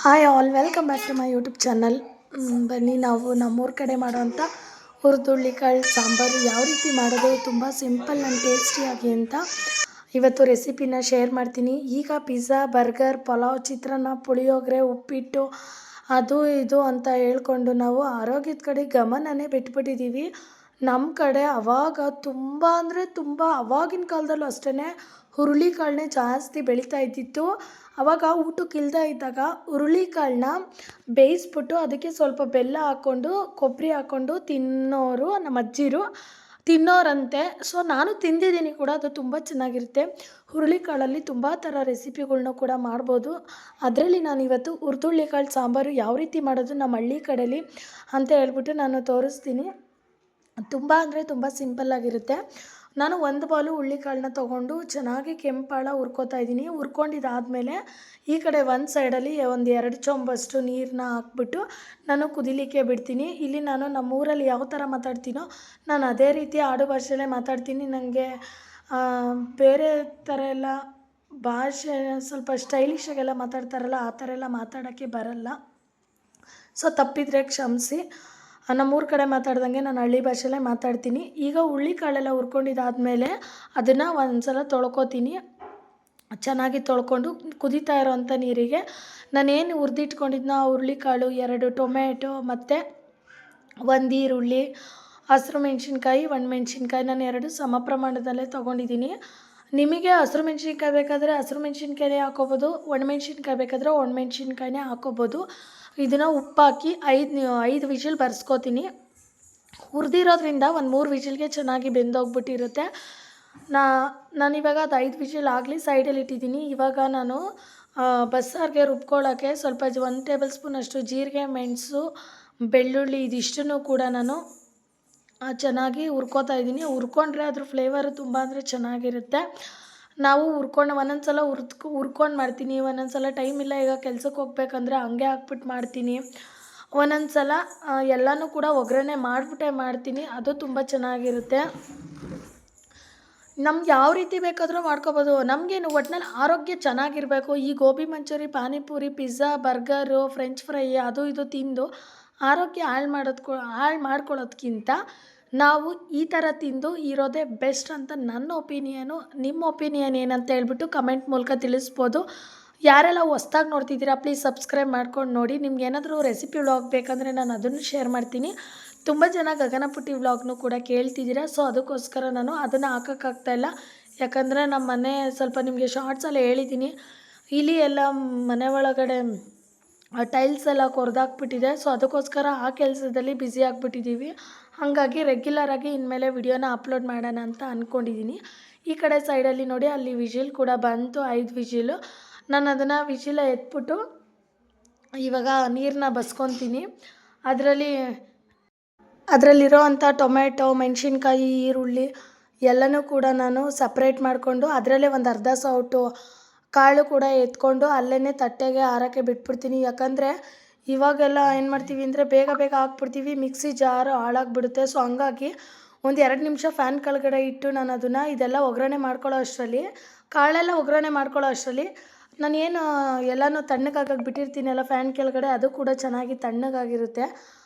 Hi all, welcome back to my YouTube channel. ಬನ್ನಿ ನಾವು ನಮ್ಮೂರ ಕಡೆ ಮಾಡೋವಂಥ ಹುರಿದುಳ್ಳಿಕಾಳು ಸಾಂಬಾರು ಯಾವ ರೀತಿ ಮಾಡೋದು ತುಂಬ ಸಿಂಪಲ್ ಆ್ಯಂಡ್ ಟೇಸ್ಟಿಯಾಗಿ ಅಂತ ಇವತ್ತು ರೆಸಿಪಿನ ಶೇರ್ ಮಾಡ್ತೀನಿ. ಈಗ ಪಿಜ್ಜಾ, ಬರ್ಗರ್, ಪಲಾವ್, ಚಿತ್ರಾನ್ನ, ಪುಳಿಯೋಗರೆ, ಉಪ್ಪಿಟ್ಟು ಅದು ಇದು ಅಂತ ಹೇಳ್ಕೊಂಡು ನಾವು ಆರೋಗ್ಯದ ಕಡೆ ಗಮನನೇ ಬಿಟ್ಬಿಟ್ಟಿದ್ದೀವಿ. ನಮ್ಮ ಕಡೆ ಅವಾಗ ತುಂಬ ಅಂದರೆ ತುಂಬ ಅವಾಗಿನ ಕಾಲದಲ್ಲೂ ಅಷ್ಟೇ ಹುರುಳಿಕಾಳನ್ನೇ ಜಾಸ್ತಿ ಬೆಳೀತಾ ಇದ್ದಿತ್ತು. ಆವಾಗ ಊಟಕ್ಕೆ ಇಲ್ಲದೆ ಇದ್ದಾಗ ಹುರುಳಿಕಾಳನ್ನ ಬೇಯಿಸ್ಬಿಟ್ಟು ಅದಕ್ಕೆ ಸ್ವಲ್ಪ ಬೆಲ್ಲ ಹಾಕ್ಕೊಂಡು ಕೊಬ್ಬರಿ ಹಾಕ್ಕೊಂಡು ತಿನ್ನೋರು ನಮ್ಮ ಅಜ್ಜಿರು ತಿನ್ನೋರಂತೆ. ಸೊ ನಾನು ತಿಂದಿದ್ದೀನಿ ಕೂಡ, ಅದು ತುಂಬ ಚೆನ್ನಾಗಿರುತ್ತೆ. ಹುರುಳಿಕಾಳಲ್ಲಿ ತುಂಬ ಥರ ರೆಸಿಪಿಗಳ್ನ ಕೂಡ ಮಾಡ್ಬೋದು. ಅದರಲ್ಲಿ ನಾನಿವತ್ತು ಹುರಿದುಳ್ಳಿಕಾಳು ಸಾಂಬಾರು ಯಾವ ರೀತಿ ಮಾಡೋದು ನಮ್ಮ ಹಳ್ಳಿ ಕಡೆಯಲ್ಲಿ ಅಂತ ಹೇಳ್ಬಿಟ್ಟು ನಾನು ತೋರಿಸ್ತೀನಿ. ತುಂಬ ಅಂದರೆ ತುಂಬ ಸಿಂಪಲ್ಲಾಗಿರುತ್ತೆ. ನಾನು ಒಂದು ಬೌಲು ಹುರುಳಿಕಾಳನ್ನ ತೊಗೊಂಡು ಚೆನ್ನಾಗಿ ಕೆಂಪಾಳ ಹುರ್ಕೋತಾ ಇದ್ದೀನಿ. ಹುರ್ಕೊಂಡಿದ್ದಾದಮೇಲೆ ಈ ಕಡೆ ಒಂದು ಸೈಡಲ್ಲಿ ಒಂದು 2 ಚೊಂಬಷ್ಟು ನೀರನ್ನ ಹಾಕ್ಬಿಟ್ಟು ನಾನು ಕುದಿಲಿಕ್ಕೆ ಬಿಡ್ತೀನಿ. ಇಲ್ಲಿ ನಾನು ನಮ್ಮೂರಲ್ಲಿ ಯಾವ ಥರ ಮಾತಾಡ್ತೀನೋ ನಾನು ಅದೇ ರೀತಿ ಆಡು ಭಾಷೆಯಲ್ಲೇ ಮಾತಾಡ್ತೀನಿ. ನನಗೆ ಬೇರೆ ಥರ ಎಲ್ಲ ಭಾಷೆ ಸ್ವಲ್ಪ ಸ್ಟೈಲಿಶಾಗೆಲ್ಲ ಮಾತಾಡ್ತಾರಲ್ಲ ಆ ಥರ ಎಲ್ಲ ಮಾತಾಡೋಕ್ಕೆ ಬರಲ್ಲ. ಸೊ ತಪ್ಪಿದರೆ ಕ್ಷಮಿಸಿ. ನಮ್ಮೂರ ಕಡೆ ಮಾತಾಡ್ದಂಗೆ ನಾನು ಹಳ್ಳಿ ಭಾಷೆಯಲ್ಲೇ ಮಾತಾಡ್ತೀನಿ. ಈಗ ಹುರುಳಿಕಾಳೆಲ್ಲ ಹುರ್ಕೊಂಡಿದ್ದಾದಮೇಲೆ ಅದನ್ನು ಒಂದು ಸಲ ತೊಳ್ಕೊತೀನಿ. ಚೆನ್ನಾಗಿ ತೊಳ್ಕೊಂಡು ಕುದೀತಾ ಇರೋವಂಥ ನೀರಿಗೆ ನಾನೇನು ಹುರಿದಿಟ್ಕೊಂಡಿದ್ನೋ ಆ ಹುರುಳಿಕಾಳು, 2 ಟೊಮೆಟೊ ಮತ್ತು 1 ಈರುಳ್ಳಿ, ಹಸಿರು ಮೆಣಸಿನ್ಕಾಯಿ, 1 ಮೆಣಸಿನ್ಕಾಯಿ, ನಾನು 2 ಸಮ ಪ್ರಮಾಣದಲ್ಲೇ ತೊಗೊಂಡಿದ್ದೀನಿ. ನಿಮಗೆ ಹಸಿರು ಮೆಣಸಿನ್ಕಾಯಿ ಬೇಕಾದರೆ ಹಸಿರು ಮೆಣಸಿನ್ಕಾಯಿನೇ ಹಾಕ್ಕೋಬೋದು, ಒಣಮೆಣ್ಸಿನ್ಕಾಯಿ ಬೇಕಾದರೆ ಒಣಮೆಣ್ಸಿನ್ಕಾಯಿನೇ ಹಾಕ್ಕೋಬೋದು. ಇದನ್ನು ಉಪ್ಪಾಕಿ 5 ವಿಷಿಲ್ ಬರ್ಸ್ಕೊತೀನಿ. ಹುರಿದಿರೋದ್ರಿಂದ ಒಂದು 3 ವಿಷಿಲ್ಗೆ ಚೆನ್ನಾಗಿ ಬೆಂದೋಗ್ಬಿಟ್ಟಿರುತ್ತೆ. ನಾನಿವಾಗ ಅದು 5 ವಿಷಿಲ್ ಆಗಲಿ ಸೈಡಲ್ಲಿ ಇಟ್ಟಿದ್ದೀನಿ. ಇವಾಗ ನಾನು ಬಸ್ಸಾರಿಗೆ ರುಬ್ಕೊಳ್ಳೋಕ್ಕೆ ಸ್ವಲ್ಪ 1 ಟೇಬಲ್ ಸ್ಪೂನಷ್ಟು ಜೀರಿಗೆ, ಮೆಣಸು, ಬೆಳ್ಳುಳ್ಳಿ ಇದಿಷ್ಟನ್ನು ಕೂಡ ನಾನು ಚೆನ್ನಾಗಿ ಹುರ್ಕೋತಾ ಇದ್ದೀನಿ. ಹುರ್ಕೊಂಡ್ರೆ ಅದ್ರ ಫ್ಲೇವರು ತುಂಬ ಅಂದರೆ ಚೆನ್ನಾಗಿರುತ್ತೆ. ನಾವು ಒಂದೊಂದು ಸಲ ಹುರ್ಕೊಂಡು ಮಾಡ್ತೀನಿ, ಒಂದೊಂದು ಸಲ ಟೈಮ್ ಇಲ್ಲ ಈಗ ಕೆಲ್ಸಕ್ಕೆ ಹೋಗ್ಬೇಕಂದ್ರೆ ಹಂಗೆ ಹಾಕ್ಬಿಟ್ಟು ಮಾಡ್ತೀನಿ. ಒಂದೊಂದು ಸಲ ಎಲ್ಲನೂ ಕೂಡ ಒಗ್ಗರಣೆ ಮಾಡಿಬಿಟ್ಟೇ ಮಾಡ್ತೀನಿ, ಅದು ತುಂಬ ಚೆನ್ನಾಗಿರುತ್ತೆ. ನಮ್ಗೆ ಯಾವ ರೀತಿ ಬೇಕಾದರೂ ಮಾಡ್ಕೊಬೋದು. ನಮಗೇನು ಒಟ್ನಲ್ಲಿ ಆರೋಗ್ಯ ಚೆನ್ನಾಗಿರಬೇಕು. ಈ gobi manchuri, panipuri, pizza, burger, french fry ಅದು ಇದು ತಿಂದು ಆರೋಗ್ಯ ಹಾಳು ಮಾಡ್ಕೊಳ್ಳೋದ್ಕಿಂತ ನಾವು ಈ ಥರ ತಿಂದು ಇರೋದೇ ಬೆಸ್ಟ್ ಅಂತ ನನ್ನ ಒಪಿನಿಯನು. ನಿಮ್ಮ ಒಪಿನಿಯನ್ ಏನಂತ ಹೇಳ್ಬಿಟ್ಟು ಕಮೆಂಟ್ ಮೂಲಕ ತಿಳಿಸ್ಬೋದು. ಯಾರೆಲ್ಲ ಹೊಸ್ದಾಗಿ ನೋಡ್ತಿದ್ದೀರಾ ಪ್ಲೀಸ್ ಸಬ್ಸ್ಕ್ರೈಬ್ ಮಾಡ್ಕೊಂಡು ನೋಡಿ. ನಿಮ್ಗೆ ಏನಾದರೂ ರೆಸಿಪಿ ವ್ಲಾಗ್ ಬೇಕಂದರೆ ನಾನು ಅದನ್ನು ಶೇರ್ ಮಾಡ್ತೀನಿ. ತುಂಬ ಜನ ಗಗನಪುಟ್ಟಿ ವ್ಲಾಗ್ನೂ ಕೂಡ ಕೇಳ್ತಿದ್ದೀರಾ. ಸೊ ಅದಕ್ಕೋಸ್ಕರ ನಾನು ಅದನ್ನು ಹಾಕೋಕ್ಕಾಗ್ತಾಯಿಲ್ಲ. ಯಾಕಂದರೆ ನಮ್ಮ ಮನೆ ಸ್ವಲ್ಪ ನಿಮಗೆ ಶಾರ್ಟ್ಸಲ್ಲಿ ಹೇಳಿದ್ದೀನಿ, ಇಲ್ಲಿ ಎಲ್ಲ ಮನೆ ಒಳಗಡೆ ಟೈಲ್ಸ್ ಎಲ್ಲ ಕೊರೆದಾಕ್ಬಿಟ್ಟಿದೆ. ಸೊ ಅದಕ್ಕೋಸ್ಕರ ಆ ಕೆಲಸದಲ್ಲಿ ಬ್ಯುಸಿ ಆಗಿಬಿಟ್ಟಿದ್ದೀವಿ. ಹಾಗಾಗಿ ರೆಗ್ಯುಲರಾಗಿ ಇನ್ಮೇಲೆ ವಿಡಿಯೋನ ಅಪ್ಲೋಡ್ ಮಾಡೋಣ ಅಂತ ಅಂದ್ಕೊಂಡಿದ್ದೀನಿ. ಈ ಕಡೆ ಸೈಡಲ್ಲಿ ನೋಡಿ ಅಲ್ಲಿ ವಿಷಿಲ್ ಕೂಡ ಬಂತು, 5 ವಿಷಿಲು. ನಾನು ಅದನ್ನು ವಿಷಿಲ ಎತ್ಬಿಟ್ಟು ಇವಾಗ ನೀರನ್ನ ಬಸ್ಕೊತೀನಿ. ಅದರಲ್ಲಿರೋ ಅಂಥ ಟೊಮೆಟೊ, ಮೆಣಸಿನ್ಕಾಯಿ, ಈರುಳ್ಳಿ ಎಲ್ಲನೂ ಕೂಡ ನಾನು ಸಪ್ರೇಟ್ ಮಾಡಿಕೊಂಡು ಅದರಲ್ಲೇ ಒಂದು ಅರ್ಧ ಸೌಟು ಕಾಳು ಕೂಡ ಎತ್ಕೊಂಡು ಅಲ್ಲೇ ತಟ್ಟೆಗೆ ಆರೋಕ್ಕೆ ಬಿಟ್ಬಿಡ್ತೀನಿ. ಯಾಕಂದರೆ ಇವಾಗೆಲ್ಲ ಏನು ಮಾಡ್ತೀವಿ ಅಂದರೆ ಬೇಗ ಬೇಗ ಹಾಕ್ಬಿಡ್ತೀವಿ, ಮಿಕ್ಸಿ ಜಾರು ಹಾಳಾಗಿಬಿಡುತ್ತೆ. ಸೊ ಹಂಗಾಗಿ ಒಂದು 2 ನಿಮಿಷ ಫ್ಯಾನ್ ಕೆಳಗಡೆ ಇಟ್ಟು ನಾನು ಅದನ್ನು ಇದೆಲ್ಲ ಒಗ್ಗರಣೆ ಮಾಡ್ಕೊಳ್ಳೋ ಅಷ್ಟರಲ್ಲಿ, ಕಾಳೆಲ್ಲ ಒಗ್ಗರಣೆ ಮಾಡ್ಕೊಳ್ಳೋ ಅಷ್ಟರಲ್ಲಿ ನಾನೇನು ಎಲ್ಲನೂ ತಣ್ಣಗಾಗಕ್ಕೆ ಬಿಟ್ಟಿರ್ತೀನಲ್ಲ ಫ್ಯಾನ್ ಕೆಳಗಡೆ, ಅದು ಕೂಡ ಚೆನ್ನಾಗಿ ತಣ್ಣಗಾಗಿರುತ್ತೆ.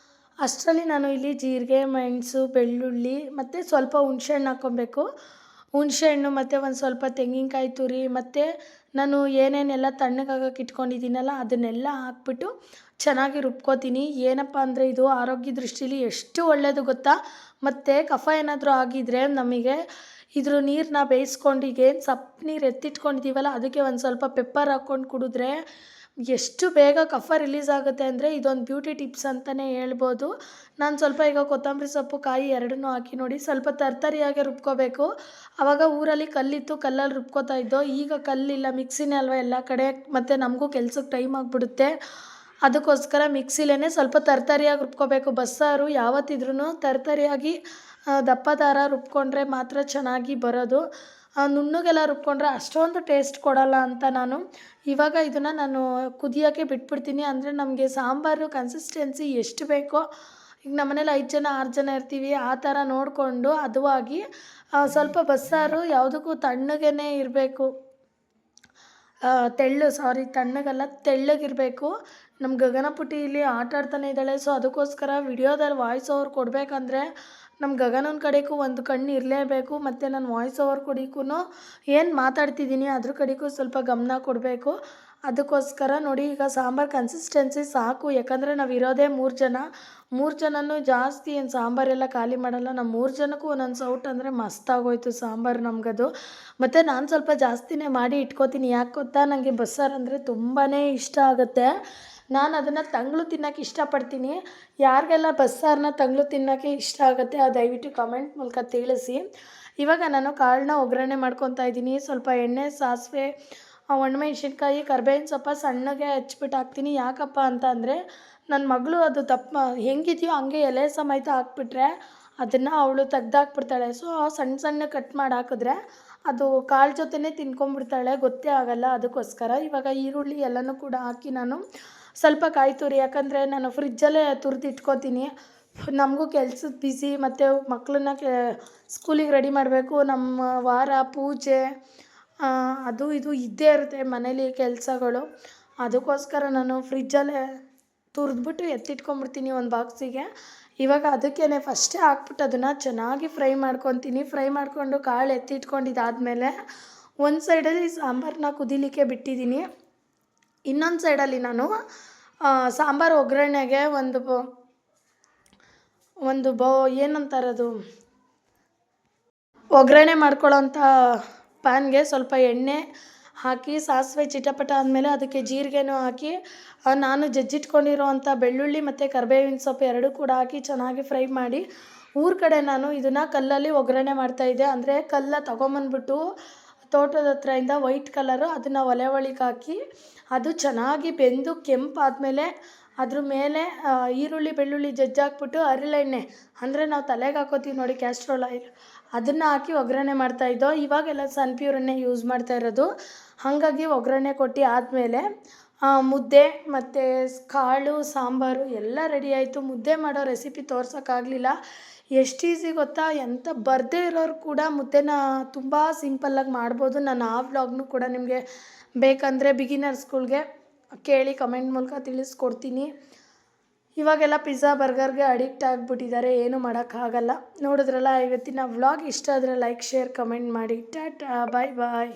ಅಷ್ಟರಲ್ಲಿ ನಾನು ಇಲ್ಲಿ ಜೀರಿಗೆ, ಮೆಣಸು, ಬೆಳ್ಳುಳ್ಳಿ ಮತ್ತು ಸ್ವಲ್ಪ ಹುಣಸೆಹಣ್ಣು ಹಾಕ್ಕೊಬೇಕು. ಹುಣಸೆಹಣ್ಣು ಮತ್ತು ಒಂದು ಸ್ವಲ್ಪ ತೆಂಗಿನಕಾಯಿ ತುರಿ ಮತ್ತು ನಾನು ಏನೇನೆಲ್ಲ ತಣ್ಣಗಾಗಕ್ಕೆ ಇಟ್ಕೊಂಡಿದ್ದೀನಲ್ಲ ಅದನ್ನೆಲ್ಲ ಹಾಕ್ಬಿಟ್ಟು ಚೆನ್ನಾಗಿ ರುಬ್ಕೋತೀನಿ. ಏನಪ್ಪ ಅಂದರೆ ಇದು ಆರೋಗ್ಯ ದೃಷ್ಟಿಲಿ ಎಷ್ಟು ಒಳ್ಳೆಯದು ಗೊತ್ತಾ. ಮತ್ತು ಕಫ ಏನಾದರೂ ಆಗಿದ್ದರೆ ನಮಗೆ ಇದ್ರ ನೀರನ್ನ ಬೇಯಿಸ್ಕೊಂಡು ಈಗೇನು ಸಪ್ಪೆ ನೀರು ಎತ್ತಿಟ್ಕೊಂಡಿದ್ದೀವಲ್ಲ ಅದಕ್ಕೆ ಒಂದು ಸ್ವಲ್ಪ ಪೆಪ್ಪರ್ ಹಾಕ್ಕೊಂಡು ಕುಡಿದ್ರೆ ಎಷ್ಟು ಬೇಗ ಕಫ ರಿಲೀಸ್ ಆಗುತ್ತೆ ಅಂದರೆ ಇದೊಂದು ಬ್ಯೂಟಿ ಟಿಪ್ಸ್ ಅಂತಲೇ ಹೇಳ್ಬೋದು. ನಾನು ಸ್ವಲ್ಪ ಈಗ ಕೊತ್ತಂಬರಿ ಸೊಪ್ಪು, ಕಾಯಿ ಎರಡನ್ನೂ ಹಾಕಿ ನೋಡಿ ಸ್ವಲ್ಪ ತರ್ತರಿಯಾಗೆ ರುಬ್ಕೋಬೇಕು. ಆವಾಗ ಊರಲ್ಲಿ ಕಲ್ಲಿತ್ತು, ಕಲ್ಲಲ್ಲಿ ರುಬ್ಕೋತಾ ಇದ್ದೋ. ಈಗ ಕಲ್ಲಿಲ್ಲ, ಮಿಕ್ಸಿನೇ ಅಲ್ವ ಎಲ್ಲ ಕಡೆ, ಮತ್ತು ನಮಗೂ ಕೆಲ್ಸಕ್ಕೆ ಟೈಮ್ ಆಗಿಬಿಡುತ್ತೆ. ಅದಕ್ಕೋಸ್ಕರ ಮಿಕ್ಸಿಲೇ ಸ್ವಲ್ಪ ತರ್ತರಿಯಾಗಿ ರುಬ್ಕೋಬೇಕು. ಬಸ್ಸಾರು ಯಾವತ್ತಿದ್ರೂ ತರ್ತರಿಯಾಗಿ ದಪ್ಪ ದಾರ ರುಬ್ಕೊಂಡ್ರೆ ಮಾತ್ರ ಚೆನ್ನಾಗಿ ಬರೋದು. ನುಣ್ಣಗೆಲ್ಲ ರುಬ್ಕೊಂಡ್ರೆ ಅಷ್ಟೊಂದು ಟೇಸ್ಟ್ ಕೊಡೋಲ್ಲ ಅಂತ ನಾನು ಇವಾಗ ಇದನ್ನು ನಾನು ಕುದಿಯೋಕ್ಕೆ ಬಿಟ್ಬಿಡ್ತೀನಿ. ಅಂದರೆ ನಮಗೆ ಸಾಂಬಾರು ಕನ್ಸಿಸ್ಟೆನ್ಸಿ ಎಷ್ಟು ಬೇಕೋ, ಈಗ ನಮ್ಮನೇಲಿ 5 ಜನ 6 ಜನ ಇರ್ತೀವಿ, ಆ ಥರ ನೋಡಿಕೊಂಡು ಹದವಾಗಿ ಸ್ವಲ್ಪ ಬಸ್ಸಾರು ಯಾವುದಕ್ಕೂ ತಣ್ಣಗೇ ಇರಬೇಕು. ತಣ್ಣಗಲ್ಲ ತೆಳ್ಳಗಿರಬೇಕು. ನಮ್ಮ ಗಗನಪುಟಿ ಇಲ್ಲಿ ಆಟ ಆಡ್ತಾನೆ ಇದ್ದಾಳೆ. ಸೊ ಅದಕ್ಕೋಸ್ಕರ ವಿಡಿಯೋದಲ್ಲಿ ವಾಯ್ಸ್ ಓವರ್ ಕೊಡಬೇಕಂದ್ರೆ ನಮ್ಮ ಗಗನನ ಕಡೆಗೂ ಒಂದು ಕಣ್ಣು ಇರಲೇಬೇಕು. ಮತ್ತು ನಾನು ವಾಯ್ಸ್ ಓವರ್ ಕೊಡೋಕ್ಕೂ ಏನು ಮಾತಾಡ್ತಿದ್ದೀನಿ ಅದ್ರ ಕಡೆಗೂ ಸ್ವಲ್ಪ ಗಮನ ಕೊಡಬೇಕು. ಅದಕ್ಕೋಸ್ಕರ ನೋಡಿ, ಈಗ ಸಾಂಬಾರು ಕನ್ಸಿಸ್ಟೆನ್ಸಿ ಸಾಕು. ಯಾಕಂದರೆ ನಾವು ಇರೋದೇ 3 ಜನನೂ ಜಾಸ್ತಿ ಏನು ಸಾಂಬಾರೆಲ್ಲ ಖಾಲಿ ಮಾಡಲ್ಲ. ನಮ್ಮ 3 ಜನಕ್ಕೂ ಒಂದೊಂದು ಸೌಟ್ ಅಂದರೆ ಮಸ್ತಾಗೋಯ್ತು ಸಾಂಬಾರು ನಮಗದು. ಮತ್ತು ನಾನು ಸ್ವಲ್ಪ ಜಾಸ್ತಿನೇ ಮಾಡಿ ಇಟ್ಕೋತೀನಿ. ಯಾಕೆ ಗೊತ್ತಾ, ನನಗೆ ಬಸ್ಸಾರು ಅಂದರೆ ತುಂಬಾ ಇಷ್ಟ ಆಗುತ್ತೆ. ನಾನು ಅದನ್ನು ತಂಗಳು ತಿನ್ನೋಕ್ಕೆ ಇಷ್ಟಪಡ್ತೀನಿ. ಯಾರಿಗೆಲ್ಲ ಬಸ್ಸಾರನ್ನ ತಂಗಳು ತಿನ್ನೋಕ್ಕೆ ಇಷ್ಟ ಆಗುತ್ತೆ ದಯವಿಟ್ಟು ಕಮೆಂಟ್ ಮೂಲಕ ತಿಳಿಸಿ. ಇವಾಗ ನಾನು ಕಾಳನ್ನ ಒಗ್ಗರಣೆ ಮಾಡ್ಕೊತಾ ಇದ್ದೀನಿ. ಸ್ವಲ್ಪ ಎಣ್ಣೆ, ಸಾಸಿವೆ, ಒಣಮೆಣ್ಸಿನ್ಕಾಯಿ, ಕರ್ಬೇವಿನ ಸೊಪ್ಪು ಸಣ್ಣಗೆ ಹಚ್ಬಿಟ್ಟು ಹಾಕ್ತೀನಿ. ಯಾಕಪ್ಪ ಅಂತ ಅಂದರೆ ನನ್ನ ಮಗಳು ಅದು ದಪ್ಪ ಹೆಂಗಿದೆಯೋ ಹಂಗೆ ಎಲೆ ಸಮೇತ ಹಾಕ್ಬಿಟ್ರೆ ಅದನ್ನು ಅವಳು ತೆಗ್ದಾಕ್ಬಿಡ್ತಾಳೆ. ಸೊ ಸಣ್ಣ ಕಟ್ ಮಾಡಿ ಹಾಕಿದ್ರೆ ಅದು ಕಾಳು ಜೊತೆನೇ ತಿನ್ಕೊಂಬಿಡ್ತಾಳೆ, ಗೊತ್ತೇ ಆಗಲ್ಲ. ಅದಕ್ಕೋಸ್ಕರ ಇವಾಗ ಈರುಳ್ಳಿ ಎಲ್ಲನೂ ಕೂಡ ಹಾಕಿ ನಾನು ಸ್ವಲ್ಪ ಕಾಯಿ ತುರಿ, ಯಾಕಂದರೆ ನಾನು ಫ್ರಿಜ್ಜಲ್ಲೇ ತುರಿದು ಇಟ್ಕೋತೀನಿ. ನಮಗೂ ಕೆಲ್ಸದ ಬಿಸಿ ಮತ್ತು ಮಕ್ಕಳನ್ನ ಸ್ಕೂಲಿಗೆ ರೆಡಿ ಮಾಡಬೇಕು. ನಮ್ಮ ವಾರ ಪೂಜೆ ಅದು ಇದು ಇದ್ದೇ ಇರುತ್ತೆ ಮನೇಲಿ ಕೆಲಸಗಳು. ಅದಕ್ಕೋಸ್ಕರ ನಾನು ಫ್ರಿಜ್ಜಲ್ಲೇ ತುರಿದ್ಬಿಟ್ಟು ಎತ್ತಿಟ್ಕೊಂಡ್ಬಿಡ್ತೀನಿ ಒಂದು ಬಾಕ್ಸಿಗೆ. ಇವಾಗ ಅದಕ್ಕೇ ಫಸ್ಟೇ ಹಾಕ್ಬಿಟ್ಟು ಅದನ್ನು ಚೆನ್ನಾಗಿ ಫ್ರೈ ಮಾಡ್ಕೊತೀನಿ. ಫ್ರೈ ಮಾಡಿಕೊಂಡು ಕಾಳು ಎತ್ತಿಟ್ಕೊಂಡಿದ್ದಾದಮೇಲೆ ಒಂದು ಸೈಡಲ್ಲಿ ಸಾಂಬಾರನ್ನ ಕುದಿಲಿಕ್ಕೆ ಬಿಟ್ಟಿದ್ದೀನಿ. ಇನ್ನೊಂದು ಸೈಡಲ್ಲಿ ನಾನು ಸಾಂಬಾರು ಒಗ್ಗರಣೆಗೆ ಏನಂತಾರದು, ಒಗ್ಗರಣೆ ಮಾಡ್ಕೊಳ್ಳೋಂಥ ಪ್ಯಾನ್ಗೆ ಸ್ವಲ್ಪ ಎಣ್ಣೆ ಹಾಕಿ ಸಾಸಿವೆ ಚಿಟಪಟ ಆದಮೇಲೆ ಅದಕ್ಕೆ ಜೀರಿಗೆನೂ ಹಾಕಿ ನಾನು ಜಜ್ಜಿಟ್ಕೊಂಡಿರೋವಂಥ ಬೆಳ್ಳುಳ್ಳಿ ಮತ್ತು ಕರಿಬೇವಿನ ಸೊಪ್ಪು ಎರಡೂ ಕೂಡ ಹಾಕಿ ಚೆನ್ನಾಗಿ ಫ್ರೈ ಮಾಡಿ, ಊರ ಕಡೆ ನಾನು ಇದನ್ನು ಕಲ್ಲಲ್ಲಿ ಒಗ್ಗರಣೆ ಮಾಡ್ತಾಯಿದ್ದೆ. ಅಂದರೆ ಕಲ್ಲ ತೊಗೊಂಬಂದ್ಬಿಟ್ಟು ತೋಟದ ಹತ್ರದಿಂದ ವೈಟ್ ಕಲರು ಅದನ್ನು ಒಲೆ ಒಳಗೆ ಹಾಕಿ ಅದು ಚೆನ್ನಾಗಿ ಬೆಂದು ಕೆಂಪಾದಮೇಲೆ ಅದ್ರ ಮೇಲೆ ಈರುಳ್ಳಿ ಬೆಳ್ಳುಳ್ಳಿ ಜಜ್ಜಾಕ್ಬಿಟ್ಟು ಹರಳೆಣ್ಣೆ, ಅಂದರೆ ನಾವು ತಲೆಗೆ ಹಾಕೋತೀವಿ ನೋಡಿ ಕ್ಯಾಸ್ಟ್ರೋಲ್ ಆಯಿಲ್, ಅದನ್ನು ಹಾಕಿ ಒಗ್ಗರಣೆ ಮಾಡ್ತಾಯಿದ್ದೋ. ಇವಾಗೆಲ್ಲ ಸನ್ಪ್ಯೂರ್ ಎಣ್ಣೆ ಯೂಸ್ ಮಾಡ್ತಾ ಇರೋದು. ಹಾಗಾಗಿ ಒಗ್ಗರಣೆ ಕೊಟ್ಟು ಆದಮೇಲೆ ಮುದ್ದೆ ಮತ್ತು ಕಾಳು ಸಾಂಬಾರು ಎಲ್ಲ ರೆಡಿ ಆಯಿತು. ಮುದ್ದೆ ಮಾಡೋ ರೆಸಿಪಿ ತೋರ್ಸೋಕ್ಕಾಗಲಿಲ್ಲ. ಎಷ್ಟು ಈಸಿ ಗೊತ್ತಾ, ಎಂಥ ಬರದೇ ಇರೋರು ಕೂಡ ಮುದ್ದೆನ ತುಂಬ ಸಿಂಪಲ್ಲಾಗಿ ಮಾಡ್ಬೋದು. ನಾನು ಆ ವ್ಲಾಗ್ನೂ ಕೂಡ ನಿಮಗೆ ಬೇಕಂದರೆ ಬಿಗಿನರ್ಸ್ಗಳ್ಗೆ ಕೇಳಿ ಕಮೆಂಟ್ ಮೂಲಕ ತಿಳಿಸ್ಕೊಡ್ತೀನಿ. ಇವಾಗೆಲ್ಲ ಪಿಜ್ಜಾ ಬರ್ಗರ್ಗೆ ಅಡಿಕ್ಟ್ ಆಗಿಬಿಟ್ಟಿದ್ದಾರೆ, ಏನೂ ಮಾಡೋಕ್ಕಾಗಲ್ಲ. ನೋಡಿದ್ರಲ್ಲ, ಇವತ್ತಿನ ವ್ಲಾಗ್ ಇಷ್ಟ ಆದರೆ ಲೈಕ್, ಶೇರ್, ಕಮೆಂಟ್ ಮಾಡಿ. ಟಾಟಾ, ಬಾಯ್ ಬಾಯ್.